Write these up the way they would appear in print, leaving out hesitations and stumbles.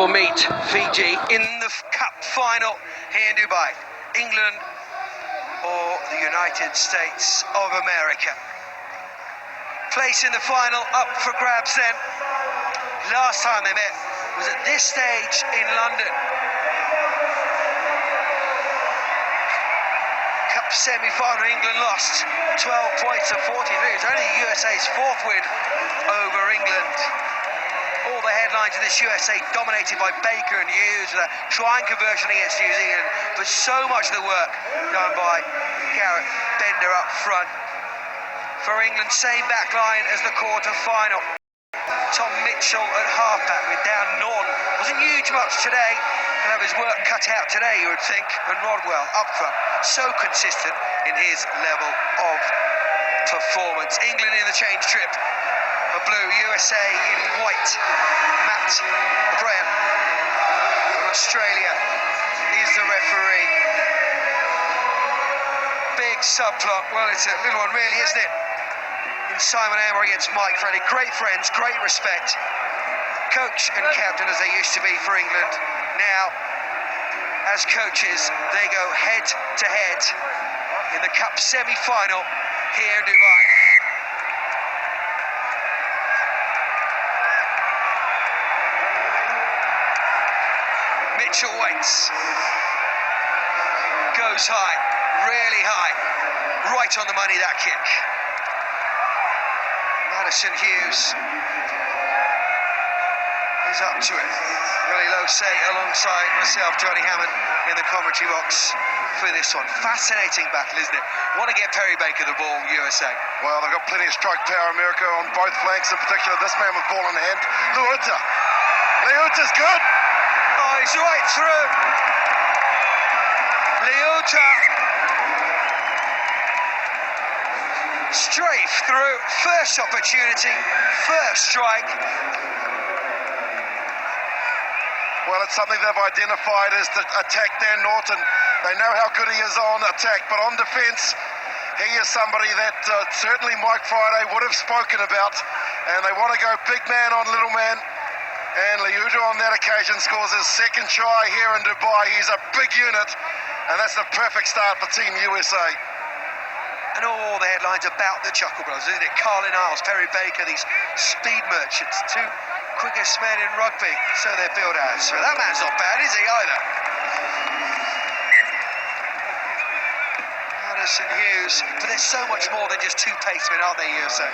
Will meet Fiji in the Cup final here in Dubai. England or the United States of America. Place in the final up for grabs then. Last time they met was at this stage in London. Cup semi-final, England lost 12 points to 43. It's only the USA's fourth win over England. All the headlines of this USA dominated by Baker and Hughes with a trying conversion against New Zealand, but so much of the work done by Gareth Bender up front. For England, same back line as the quarter-final. Tom Mitchell at halfback with Dan Norton. Wasn't huge much today. He'll have his work cut out today, you would think. And Rodwell up front, so consistent in his level of performance. England in the change trip. A blue, USA in white. Matt Graham from Australia is the referee. Big subplot. Well, it's a little one really, isn't it? In Simon Amber against Mike Freddie. Great friends, great respect. Coach and captain as they used to be for England. Now, as coaches, they go head to head in the Cup semi-final here in Dubai. Mitchell waits, goes high, really high, right on the money that kick. Madison Hughes is up to it. Willie Losey alongside myself, Johnny Hammond, in the commentary box for this one. Fascinating battle, isn't it? Want to get Perry Baker the ball, USA. Well, they've got plenty of stroke power, America, on both flanks, in particular this man with ball in hand. Leuta's good. Oh, he's right through. Leuta. Strafe through. First opportunity. First strike. Well, it's something they've identified as to attack Dan Norton. They know how good he is on attack, but on defence, he is somebody that certainly Mike Friday would have spoken about. And they want to go big man on little man. And Leuta on that occasion scores his second try here in Dubai. He's a big unit, and that's the perfect start for Team USA. And all the headlines about the Chuckle Brothers, isn't it? Carlin Isles, Perry Baker, these speed merchants, two quickest men in rugby, so they're billed as. So that man's not bad, is he, either? Madison Hughes, but there's so much more than just two pacemen, aren't they, USA?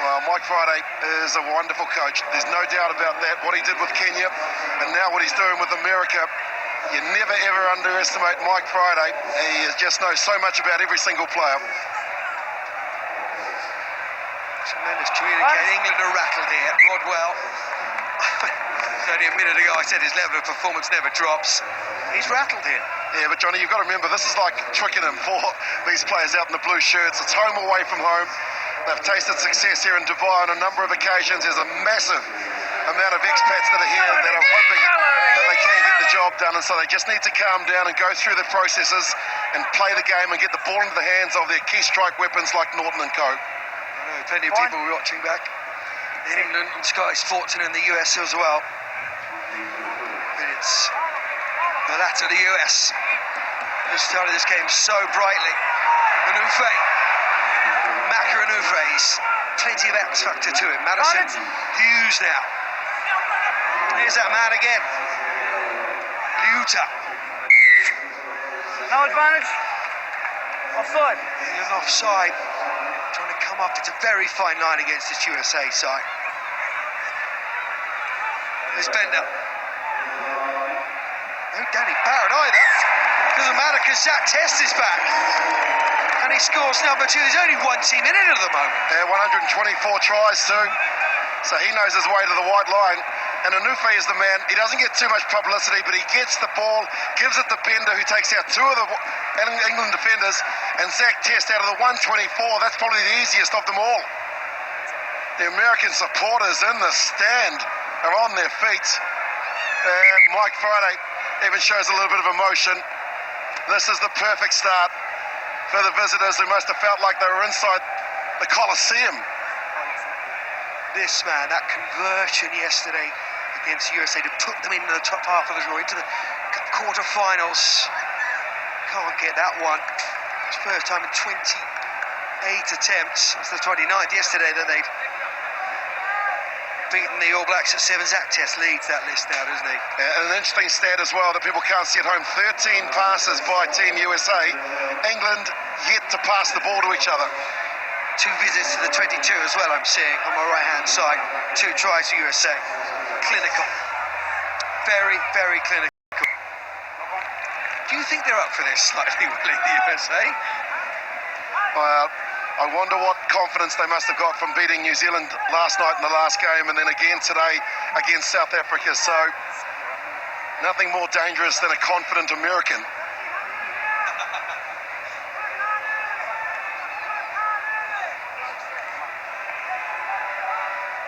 Well, Mike Friday is a wonderful coach. There's no doubt about that. What he did with Kenya, and now what he's doing with America. You never, ever underestimate Mike Friday. He just knows so much about every single player. Tremendous communicating. England are rattled here. Rodwell. Only a minute ago I said his level of performance never drops. He's rattled here. Yeah, but Johnny, you've got to remember, this is like Twickenham for these players out in the blue shirts. It's home away from home. They've tasted success here in Dubai on a number of occasions. There's a massive amount of expats that are here that are hoping that they can get the job done, and so they just need to calm down and go through the processes and play the game and get the ball into the hands of their key strike weapons like Norton and co. I know plenty of people watching back in England and Sky Sports and in the US as well. And it's the latter, the US, who started this game so brightly. Anufe. He's plenty of X factor to him. Madison Hughes now. Here's that man again. Leuta. No advantage. Offside. He's offside. Trying to come up. It's a very fine line against this USA side. There's Bender. No Danny Barrett either. Doesn't matter because Zach Test is back. And he scores number 2. There's only one team in it at the moment. Yeah, 124 tries too. So he knows his way to the white line. And Anufe is the man. He doesn't get too much publicity, but he gets the ball, gives it to Bender, who takes out two of the England defenders, and Zach Test out of the 124. That's probably the easiest of them all. The American supporters in the stand are on their feet. And Mike Friday even shows a little bit of emotion. This is the perfect start for the visitors who must have felt like they were inside the Coliseum. This man, that conversion yesterday, the against USA to put them into the top half of the draw, into the quarterfinals. Can't get that one. It's first time in 28 attempts. It's the 29th yesterday that they'd beaten the All Blacks at 7. Zach Test leads that list now, doesn't he? And an interesting stat as well that people can't see at home, 13 passes by Team USA. England yet to pass the ball to each other. 2 visits to the 22 as well, I'm seeing on my right-hand side. 2 tries for USA. Clinical. Very, very clinical. Do you think they're up for this slightly, Willie, the USA? Well, I wonder what confidence they must have got from beating New Zealand last night in the last game and then again today against South Africa. So, nothing more dangerous than a confident American.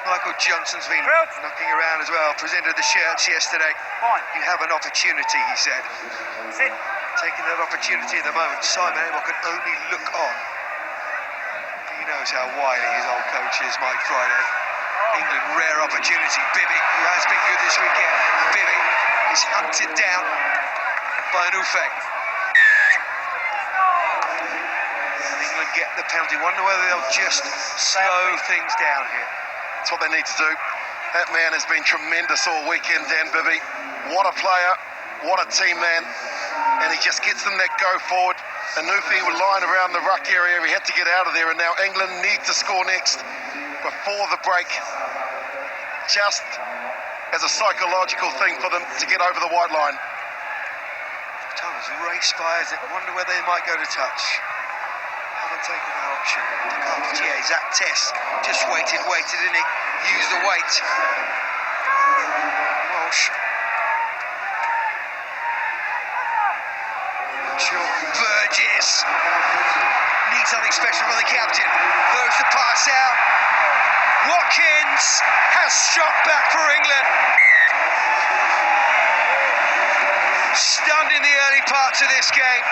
Michael Johnson's been knocking around as well, presented the shirts yesterday. You have an opportunity, he said. Sit. Taking that opportunity at the moment. Simon Amell can only look on. He knows how wily his old coach is, Mike Friday. England, rare opportunity. Bibby, who has been good this weekend. Bibby is hunted down by Nufe. And England get the penalty. Wonder whether they'll just slow things down here. That's what they need to do. That man has been tremendous all weekend, Dan Bibby. What a player, what a team man. And he just gets them that go forward. And Nufi was lying around the ruck area. He had to get out of there. And now England need to score next before the break. Just as a psychological thing for them to get over the white line. Time has raced by. I wonder whether they might go to touch. Haven't taken that option. Carpentier, Zach Test just waited, didn't he? Used the weight. Walsh. Burgess. Needs something special from the captain. Throws the pass out. Watkins has shot back for England. Stunned in the early parts of this game.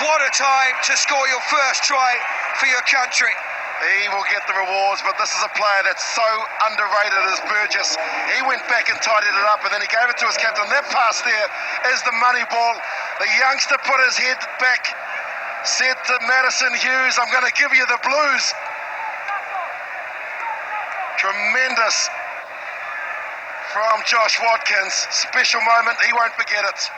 What a time to score your first try for your country. He will get the rewards, but this is a player that's so underrated as Burgess. He went back and tidied it up, and then he gave it to his captain. That pass there is the money ball. The youngster put his head back, said to Madison Hughes, I'm going to give you the blues. Tremendous from Josh Watkins. Special moment, he won't forget it.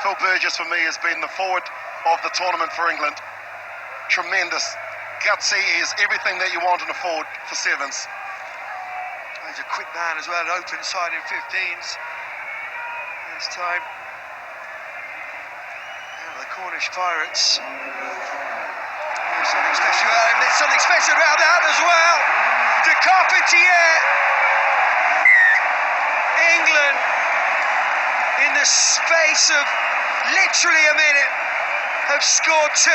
Phil Burgess for me has been the forward of the tournament for England. Tremendous. Gutsy is everything that you want in a forward for sevens. He's a quick man as well, an open side in 15s. This time, the Cornish Pirates. There's something special about him. There's something special about that as well. De Carpentier. England, in the space of literally a minute, have scored 2.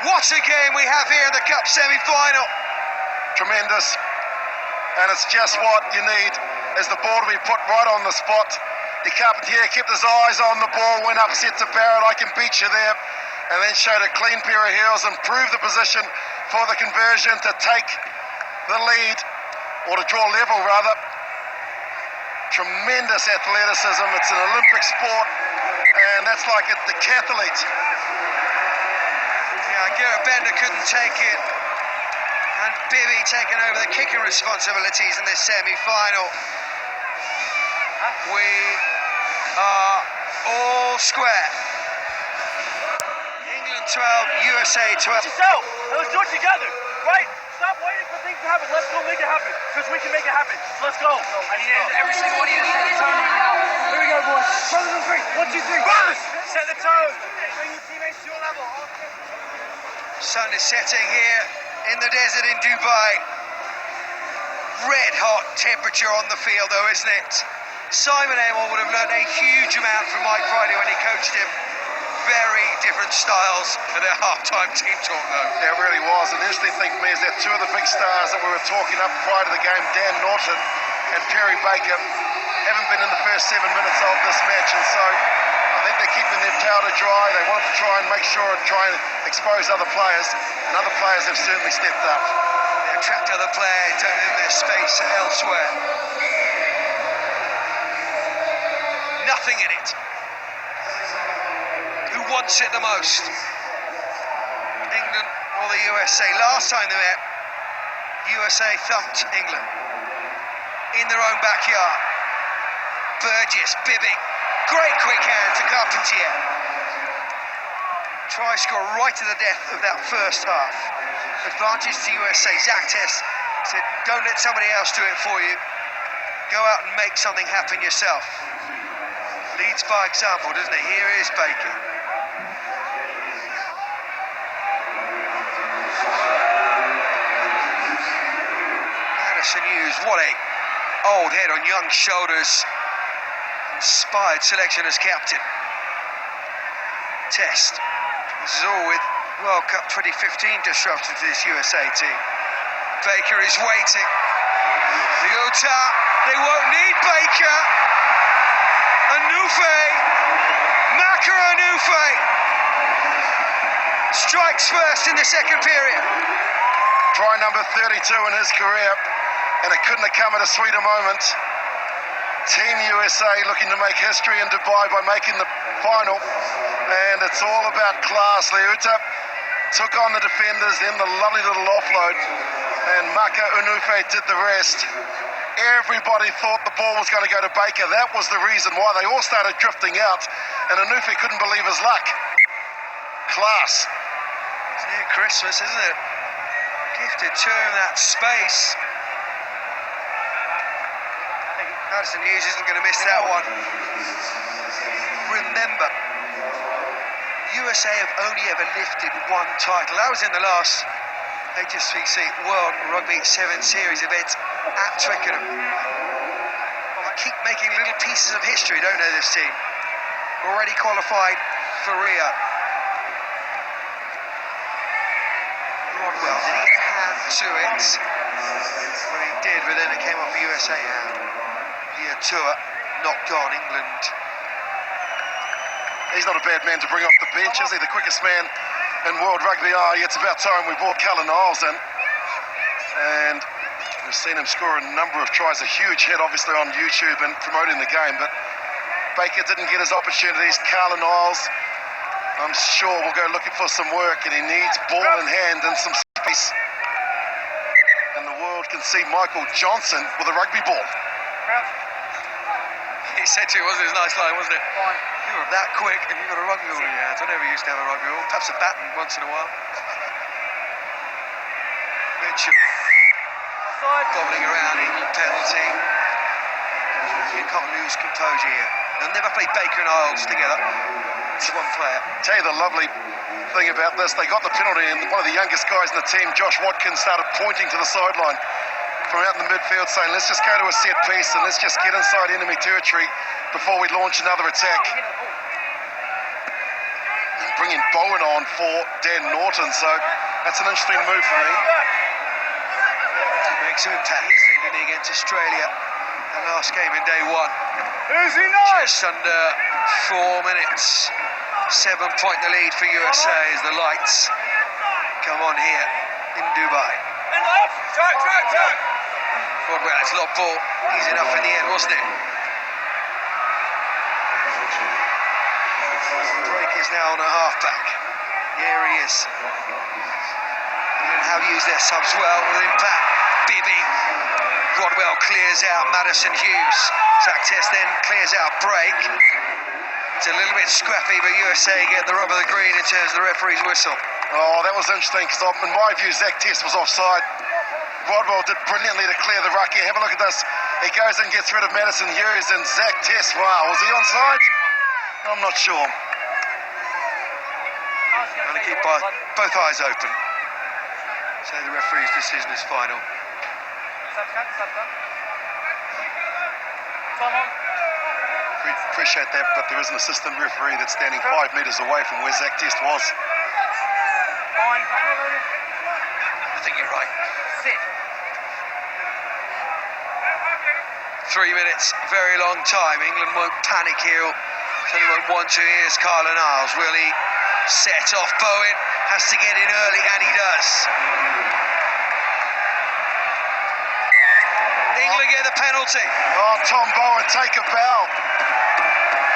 What a game we have here in the Cup semi-final. Tremendous. And it's just what you need, is the ball to be put right on the spot. De Carpentier kept his eyes on the ball, went upset to Barrett, I can beat you there, and then showed a clean pair of heels and proved the position for the conversion to take the lead, or to draw level rather. Tremendous athleticism. It's an Olympic sport, and that's like a decathlete. Yeah, Garrett Bender couldn't take it, and Bibby taking over the kicking responsibilities in this semi-final. We are all square. England 12, USA 12. Yourself. Let's do it together, right? Stop waiting for things to happen. Let's go make it happen, because we can make it happen. Let's go. I need every single one of you to set the tone right now. Here we go, boys. Brothers and three. 1, 2, 3. Brothers! Set the tone. Bring your teammates to your level. Sun is setting here in the desert in Dubai. Red hot temperature on the field though, isn't it? Simon Amell would have learned a huge amount from Mike Friday when he coached him. Very different styles for their halftime team talk though. Yeah, it really was. And the interesting thing for me is that 2 of the big stars that we were talking up prior to the game, Dan Norton and Perry Baker, haven't been in the first 7 minutes of this match, and so think they're keeping their powder dry. They want to try and make sure and try and expose other players, and other players have certainly stepped up. They attract other players, don't leave their space elsewhere. Nothing in it. Who wants it the most? England or the USA? Last time they met, USA thumped England in their own backyard. Burgess, Bibbing, great quick hand to Carpentier. Try score right to the death of that first half. Advantage to USA. Zach Test said, don't let somebody else do it for you. Go out and make something happen yourself. Leads by example, doesn't he? Here is Baker. Madison Hughes, what a old head on young shoulders. Inspired selection as captain. Test. This is all with World Cup 2015 disruption to this USA team. Baker is waiting. The Utah, they won't need Baker. Anufe, Maka Anufe strikes first in the second period. Try number 32 in his career, and it couldn't have come at a sweeter moment. Team USA looking to make history in Dubai by making the final, and it's all about class. Leuta took on the defenders, then the lovely little offload, and Maka Anufe did the rest. Everybody thought the ball was going to go to Baker. That was the reason why they all started drifting out, and Anufe couldn't believe his luck. Class. It's near Christmas, isn't it? Gifted term, that space. Madison Hughes isn't going to miss that one. Remember, USA have only ever lifted one title. That was in the last HSBC World Rugby 7 Series event at Twickenham. They keep making little pieces of history, don't they, this team? Already qualified for Rio. Rodwell, did he get a hand to it? Well, he did, but then it came off the USA hand. Tour knocked on England. He's not a bad man to bring off the bench, is he? The quickest man in World Rugby. It's about time we brought Callum Niles in. And we've seen him score a number of tries, a huge hit obviously on YouTube and promoting the game, but Baker didn't get his opportunities. Callum Niles, I'm sure, will go looking for some work, and he needs ball in hand and some space. And the world can see Michael Johnson with a rugby ball. He said to you, wasn't it? It was a nice line, wasn't it? Fine. You were that quick and you've got a rugby ball in your hands. I never used to have a rugby ball. Perhaps a baton once in a while. Mitchell. Bobbling around, England penalty. You can't lose composure here. They'll never play Baker and Isles together. It's one player. Tell you the lovely thing about this, they got the penalty and one of the youngest guys in the team, Josh Watkins, started pointing to the sideline from out in the midfield saying, let's just go to a set piece and let's just get inside enemy territory before we launch another attack. And bringing Bowen on for Dan Norton, so that's an interesting move for me. He makes an impact yesterday, didn't he, against Australia, the last game in day one. Who's he not? Just under 4 minutes. 7 point the lead for USA as the lights come on here in Dubai. Track. Rodwell, it's lob ball. Easy enough in the end, wasn't it? Drake is now on a halfback. Here he is. England have used their subs well with impact. Bibby. Rodwell clears out Madison Hughes. Zach Test then clears out break. It's a little bit scrappy, but USA get the rub of the green in terms of the referee's whistle. Oh, that was interesting because in my view, Zach Test was offside. Rodwell did brilliantly to clear the ruck here. Have a look at this. He goes and gets rid of Madison Hughes, and Zach Test, wow, was he onside? I'm not sure. Trying to keep both eyes open. So the referee's decision is final. Appreciate that, but there is an assistant referee that's standing 5 metres away from where Zach Test was. I think you're right. Sit. 3 minutes, very long time. England won't panic here. Only 1-2 years, Carla Niles. Will he set off? Bowen has to get in early, and he does. England get the penalty. Oh, Tom Bowen, take a bow.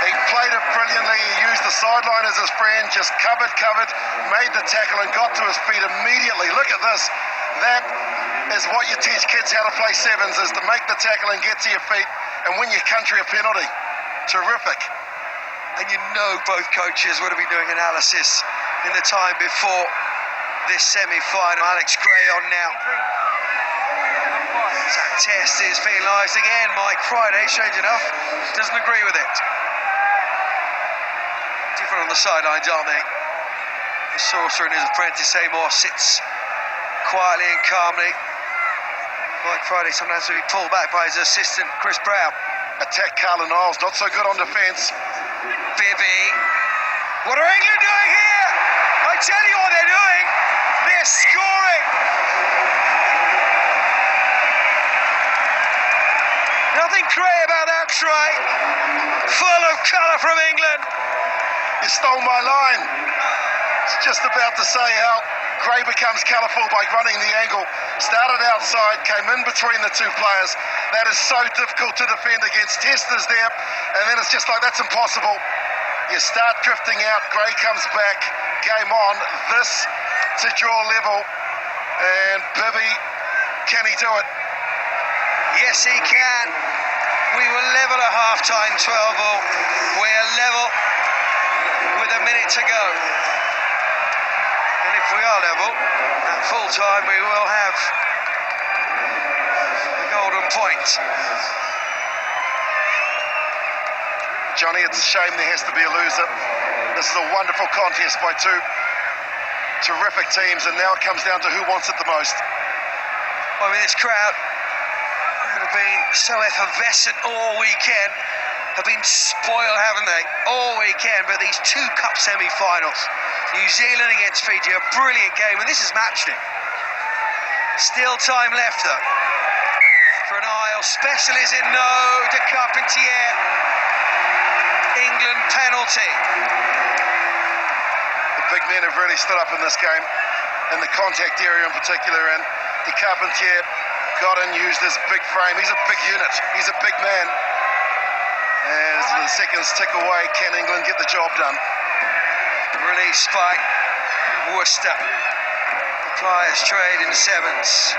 He played it brilliantly. He used the sideline as his friend, just covered, made the tackle and got to his feet immediately. Look at this. That is what you teach kids how to play sevens, is to make the tackle and get to your feet and win your country a penalty. Terrific. And you know both coaches would have been doing analysis in the time before this semi-final. Alex Gray on now. Zach Test is penalised again. Mike Friday, strange enough, doesn't agree with it. Different on the sidelines, aren't they? The Sorcerer and his apprentice Seymour sits quietly and calmly. Mike Friday sometimes will be pulled back by his assistant Chris Brown. Attack Carla Niles, not so good on defence. Bibby. What are England doing here? I tell you what they're doing. They're scoring. Nothing grey about that try. Full of colour from England. You stole my line. It's just about to say how Gray becomes colourful by running the angle. Started outside, came in between the two players. That is so difficult to defend against. Testers there, and then it's just like, that's impossible. You start drifting out, Gray comes back, game on. This to draw level, and Bibby, can he do it? Yes, he can. We were level at half-time, 12-all. We're level with a minute to go. And if we are level, at full-time we will have the golden point. Johnny, it's a shame there has to be a loser. This is a wonderful contest by two terrific teams, and now it comes down to who wants it the most. I mean, this crowd have been so effervescent all weekend, have been spoiled, haven't they? All weekend, but these two cup semi-finals, New Zealand against Fiji, a brilliant game, and this is match day. Still time left, though, for an Isles special. Is it? No, de Carpentier. England penalty. The big men have really stood up in this game, in the contact area in particular, and de Carpentier got in, used his big frame. He's a big unit, he's a big man. As the seconds tick away, can England get the job done? Release by Worcester. The Flyers trade in sevens.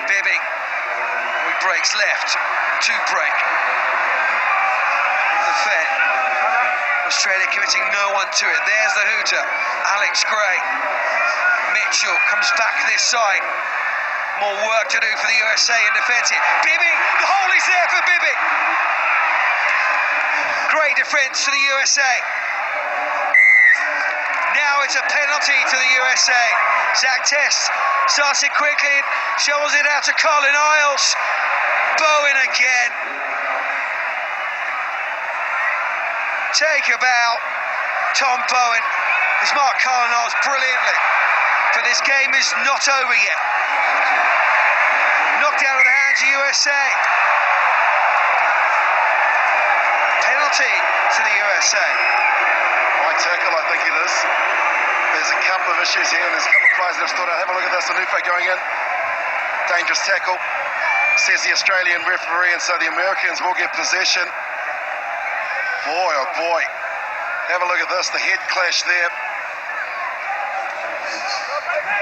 Bibby. He breaks left. Two break. In the Fed. Australia committing no one to it. There's the hooter. Alex Gray. Mitchell comes back this side. More work to do for the USA in defence here. Bibby, the hole is there for Bibby. Great defence for the USA. Now it's a penalty to the USA. Zach Test starts it quickly, shovels it out to Colin Isles. Bowen again. Take a bow. Tom Bowen has marked Colin Isles brilliantly. But this game is not over yet. Knocked out of the hands of USA. Penalty to the USA. High tackle, I think it is. There's a couple of issues here, and there's a couple of players that have stood out. Have a look at this. Anufa going in. Dangerous tackle, says the Australian referee, and so the Americans will get possession. Boy, oh boy. Have a look at this. The head clash there.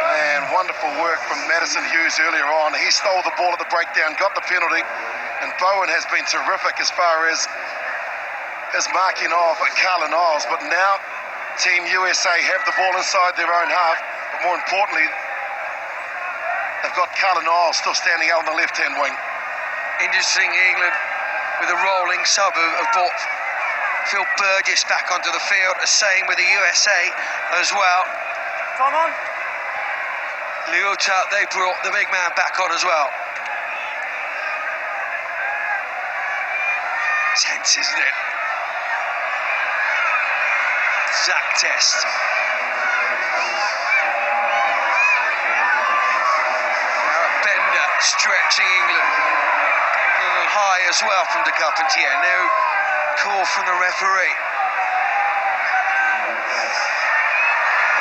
And wonderful work from Madison Hughes earlier on. He stole the ball at the breakdown, got the penalty, and Bowen has been terrific as far as his marking off at Carla Niles. But now Team USA have the ball inside their own half, but more importantly, they've got Carla Niles still standing out on the left-hand wing. Interesting, England with a rolling sub have brought Phil Burgess back onto the field, the same with the USA as well. Come on. Liuta, they brought the big man back on as well. Tense, isn't it? Zach Test. Bender stretching England. A little high as well from de Carpentier. No call from the referee.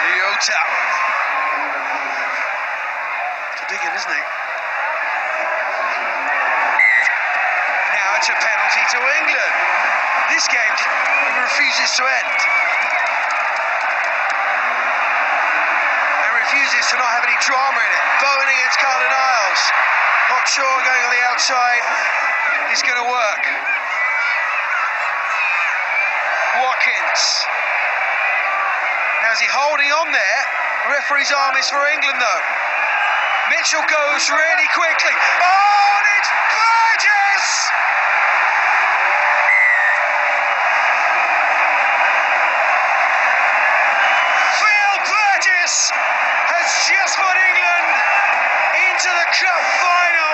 Leota. It's a dig in, isn't it? Now it's a penalty to England. This game refuses to end. And refuses to not have any drama in it. Bowen against Carlin Isles. Not sure going on the outside is going to work. Watkins. Now is he holding on there? The referee's arm is for England though. Mitchell goes really quickly. Oh, and it's Burgess! Phil Burgess has just put England into the cup final.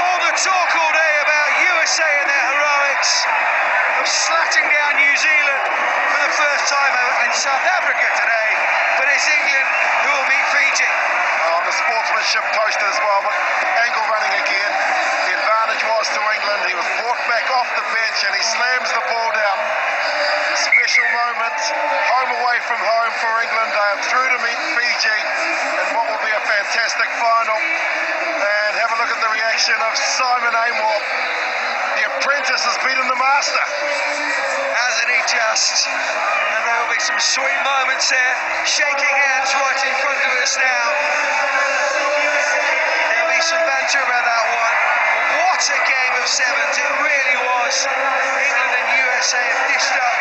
All the talk all day about USA and their heroics of slatting down New Zealand for the first time in South Africa today, but it's England who will meet Fiji. The sportsmanship posted as well, but Angle running again. The advantage was to England. He was brought back off the bench and he slams the ball down. Special moment, home away from home for England. They are through to meet Fiji in what will be a fantastic final. And have a look at the reaction of Simon Amor. The apprentice has beaten the master. Hasn't he just? And there will be some sweet moments there, shaking hands right in front of us now. There'll be some banter about that one. What a game of sevens it really was. England and USA have dished up